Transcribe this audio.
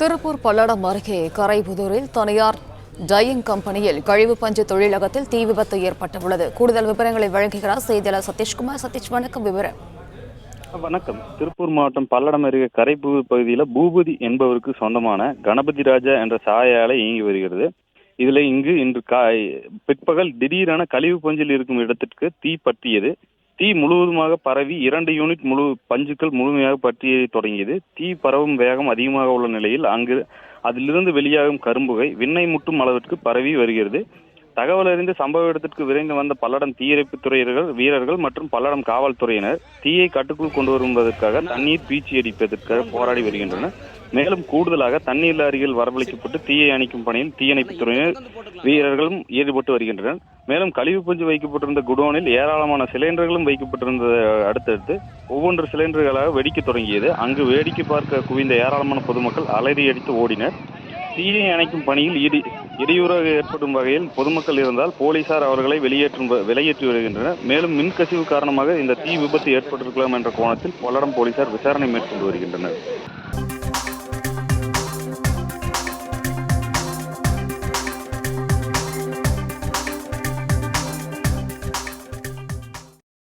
திருப்பூர் பல்லடம் அருகே கரைபுதூரில் தனியார் டையிங் கம்பெனியில் கழிவு பஞ்சு தொழிலகத்தில் தீ விபத்து ஏற்பட்டுள்ளது. கூடுதல் விவரங்களை வழங்குகிறார் செய்தியாளர் சதீஷ்குமார். சதீஷ், வணக்கம். விவரம். வணக்கம். திருப்பூர் மாவட்டம் பல்லடம் அருகே கரைபுதூர் பகுதியில் பூபதி என்பவருக்கு சொந்தமான கணபதி ராஜா என்ற சாய ஆலை இயங்கி வருகிறது. இன்று பிற்பகல் திடீரென கழிவு பஞ்சில் இருக்கும் இடத்திற்கு தீ பற்றியது. தீ முழுவதுமாக பரவி 2 யூனிட் பஞ்சுகள் முழுமையாக பற்றிய தொடங்கியது. தீ பரவும் வேகம் அதிகமாக உள்ள நிலையில் அதிலிருந்து வெளியாகும் கரும்புகை விண்ணை முட்டும் அளவிற்கு பரவி வருகிறது. தகவல் அறிந்து சம்பவ இடத்திற்கு விரைந்து வந்த பல்லடம் தீயணைப்பு வீரர்கள் மற்றும் பல்லடம் காவல்துறையினர் தீயை கட்டுக்குள் கொண்டு வருவதற்காக தண்ணீர் பீச்சி அடிப்பதற்காக போராடி வருகின்றனர். மேலும் கூடுதலாக தண்ணீர் லாரிகள் வரவழைக்கப்பட்டு தீயை அணைக்கும் பணியில் தீயணைப்பு துறையினர் வீரர்களும் ஈடுபட்டு வருகின்றனர். மேலும் கழிவு பஞ்சு வைக்கப்பட்டிருந்த குடோனில் ஏராளமான சிலிண்டர்களும் வைக்கப்பட்டிருந்த அடுத்தடுத்து ஒவ்வொன்று சிலிண்டர்களாக வெடிக்க தொடங்கியது. அங்கு வேடிக்கை பார்க்க குவிந்த ஏராளமான பொதுமக்கள் அலறி அடித்து ஓடினர். தீயை அணைக்கும் பணியில் இடையூறாக ஏற்படும் வகையில் பொதுமக்கள் இருந்தால் போலீசார் அவர்களை வெளியேற்றி வருகின்றனர். மேலும் மின்கசிவு காரணமாக இந்த தீ விபத்து ஏற்பட்டிருக்கலாம் என்ற கோணத்தில் பல்லடம் போலீசார் விசாரணை மேற்கொண்டு வருகின்றனர்.